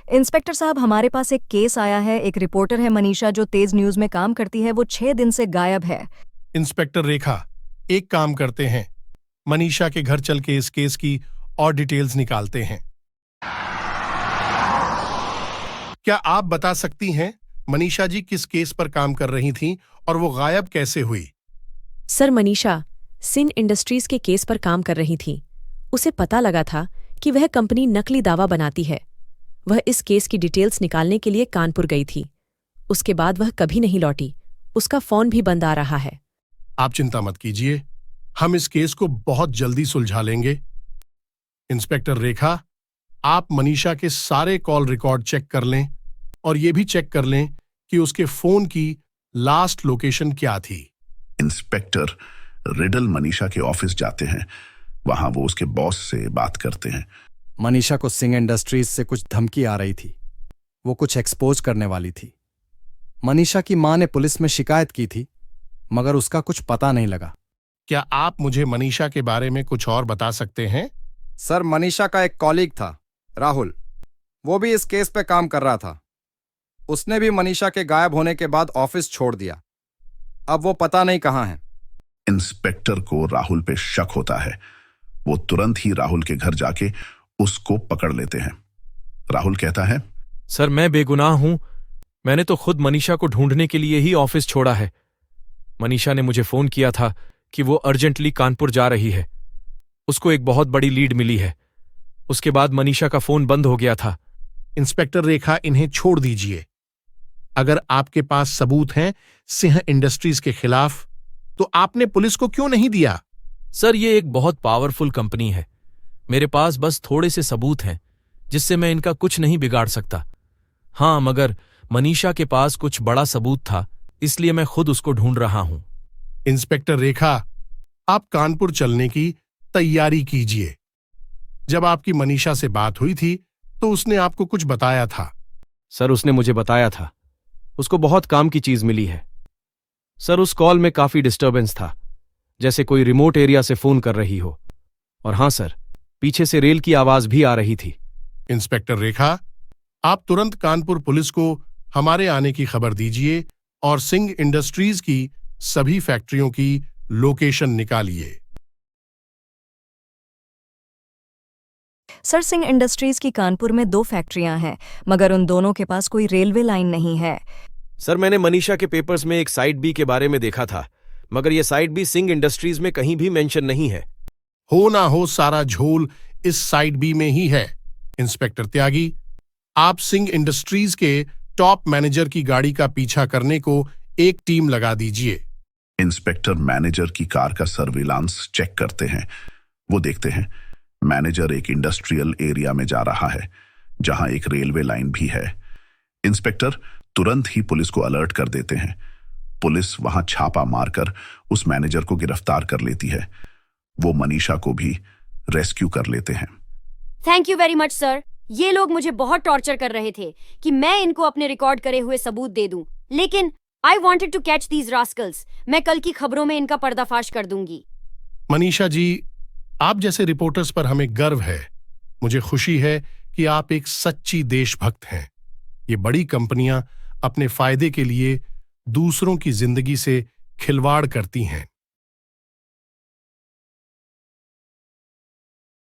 Inspector साहब, हमारे पास एक केस आया है। एक रिपोर्टर है मनीषा, जो तेज न्यूज में काम करती है। वो 6 दिन से गायब है। इंस्पेक्टर रेखा, एक काम करते हैं, मनीषा के घर चल के इस केस की और डिटेल्स निकालते हैं। क्या आप बता सकती हैं मनीषा जी किस केस पर काम कर रही थीं और वो गायब कैसे हुई? सर, मनीषा सिन इंडस्ट्रीज के केस पर काम कर रही थी। उसे पता लगा था कि वह कंपनी नकली दावा बनाती है। वह इस केस की डिटेल्स निकालने के लिए कानपुर गई थी। उसके बाद वह कभी नहीं लौटी। उसका फोन भी बंद आ रहा है। आप चिंता मत कीजिए, हम इस केस को बहुत जल्दी सुलझा लेंगे। इंस्पेक्टर रेखा, आप मनीषा के सारे कॉल रिकॉर्ड चेक कर लें और ये भी चेक कर लें कि उसके फोन की लास्ट लोकेशन क्या थी। इंस्पेक्टर रिडल मनीषा के ऑफिस जाते हैं। वहां वो उसके बॉस से बात करते हैं। मनीषा को सिंह इंडस्ट्रीज से कुछ धमकी आ रही थी। वो कुछ एक्सपोज करने वाली थी। मनीषा की मां ने पुलिस में शिकायत की थी, मगर उसका कुछ पता नहीं लगा। क्या आप मुझे मनीषा के बारे में कुछ और बता सकते हैं? सर, मनीषा का एक कॉलीग था, राहुल। वो भी इस केस पे काम कर रहा था। उसने भी मनीषा के गायब होने के बाद ऑफिस छोड़ दिया। अब वो पता नहीं कहाँ है। इंस्पेक्टर को राहुल पे शक होता है। वो तुरंत ही राहुल के घर जाके उसको पकड़ लेते हैं। राहुल कहता है, सर, मैं बेगुनाह हूं। मैंने तो खुद मनीषा को ढूंढने के लिए ही ऑफिस छोड़ा है। मनीषा ने मुझे फोन किया था कि वो अर्जेंटली कानपुर जा रही है। उसको एक बहुत बड़ी लीड मिली है। उसके बाद मनीषा का फोन बंद हो गया था। इंस्पेक्टर रेखा, इन्हें छोड़ दीजिए। अगर आपके पास सबूत हैं सिंह इंडस्ट्रीज के खिलाफ, तो आपने पुलिस को क्यों नहीं दिया? सर, ये एक बहुत पावरफुल कंपनी है। मेरे पास बस थोड़े से सबूत हैं जिससे मैं इनका कुछ नहीं बिगाड़ सकता। हाँ, मगर मनीषा के पास कुछ बड़ा सबूत था, इसलिए मैं खुद उसको ढूंढ रहा हूं। इंस्पेक्टर रेखा, आप कानपुर चलने की तैयारी कीजिए। जब आपकी मनीषा से बात हुई थी तो उसने आपको कुछ बताया था। सर, उसने मुझे बताया था उसको बहुत काम की चीज मिली है। सर, उस कॉल में काफी डिस्टर्बेंस था, जैसे कोई रिमोट एरिया से फोन कर रही हो। और हाँ सर, पीछे से रेल की आवाज भी आ रही थी। इंस्पेक्टर रेखा, आप तुरंत कानपुर पुलिस को हमारे आने की खबर दीजिए और सिंह इंडस्ट्रीज की सभी फैक्ट्रियों की लोकेशन निकालिए। सर, सिंह इंडस्ट्रीज की कानपुर में 2 फैक्ट्रियां हैं, मगर उन दोनों के पास कोई रेलवे लाइन नहीं है। सर, मैंने मनीषा के पेपर्स में एक साइट बी के बारे में देखा था, मगर यह साइट बी सिंह इंडस्ट्रीज में कहीं भी मेंशन नहीं है। हो ना हो, सारा झोल इस साइट बी में ही है। इंस्पेक्टर त्यागी, आप सिंह इंडस्ट्रीज के टॉप मैनेजर की गाड़ी का पीछा करने को एक टीम लगा दीजिए। इंस्पेक्टर मैनेजर की कार का सर्विलांस चेक करते हैं। वो देखते हैं मैनेजर एक इंडस्ट्रियल एरिया में जा रहा है, जहां एक रेलवे लाइन भी है। इंस्पेक्टर तुरंत ही पुलिस को अलर्ट कर देते हैं। पुलिस वहां छापा मारकर उस मैनेजर को गिरफ्तार कर लेती है। वो मनीषा को भी रेस्क्यू कर लेते हैं। Thank you very much sir. ये लोग मुझे बहुत टॉर्चर कर रहे थे कि मैं इनको अपने रिकॉर्ड करे हुए सबूत दे दूं, लेकिन I wanted to catch these rascals. मैं कल की खबरों में इनका पर्दाफाश कर दूंगी। मनीषा जी, आप जैसे रिपोर्टर्स पर हमें गर्व है। मुझे खुशी है कि आप एक सच्ची देशभक्त हैं। ये बड़ी कंपनियां अपने फायदे के लिए दूसरों की जिंदगी से खिलवाड़ करती हैं।